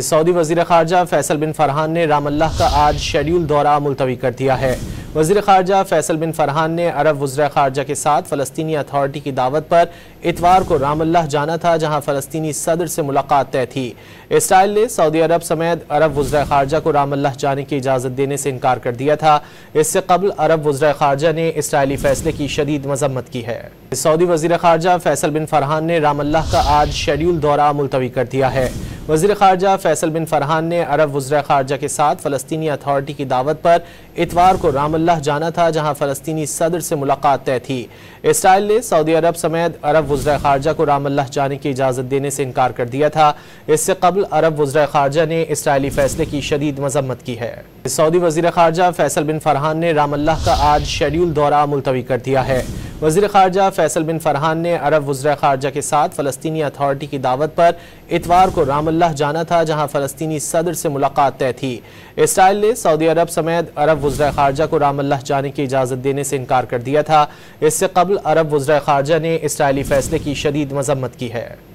سعودی وزیر خارجہ فیصل بن فرحان نے رام اللہ کا آج شیڈیول دورہ ملتوی کر دیا ہے۔ وزیر خارجہ فیصل بن فرحان نے عرب وزراء خارجہ کے ساتھ فلسطینی اتھارٹی کی دعوت پر اتوار کو رام اللہ جانا تھا، جہاں فلسطینی صدر سے ملاقات طے تھی۔ اسرائیل نے سعودی عرب سمیت عرب وزراء خارجہ کو رام اللہ جانے کی اجازت دینے سے انکار کر دیا تھا۔ اس سے قبل عرب وزراء خارجہ نے اسرائیلی فیصلے کی شدید مذمت کی ہے۔ سعودی وزیر خارجہ فیصل بن فرحان نے رام اللہ کا آج شیڈیول دورہ ملتوی کر دیا ہے۔ وزیر خارجہ فیصل بن فرحان نے عرب وزراء خارجہ کے ساتھ فلسطینی اتھارٹی کی دعوت پر اتوار کو رام اللہ جانا تھا، جہاں فلسطینی صدر سے ملاقات طے تھی۔ اسرائیل نے سعودی عرب سمیت عرب وزراء خارجہ کو رام اللہ جانے کی اجازت دینے سے انکار کر دیا تھا۔ اس سے قبل عرب وزراء خارجہ نے اسرائیلی فیصلے کی شدید مذمت کی ہے۔ سعودی وزیر خارجہ فیصل بن فرحان نے رام اللہ کا آج شیڈیول دورہ ملتوی کر دیا ہے۔ وزیر خارجہ فیصل بن فرحان نے عرب وزراء خارجہ کے ساتھ فلسطینی اتھارٹی کی دعوت پر اتوار کو رام اللہ جانا تھا، جہاں فلسطینی صدر سے ملاقات طے تھی۔ اسرائیل نے سعودی عرب سمیت عرب وزراء خارجہ کو رام اللہ جانے کی اجازت دینے سے انکار کر دیا تھا۔ اس سے قبل عرب وزراء خارجہ نے اسرائیلی فیصلے کی شدید مذمت کی ہے۔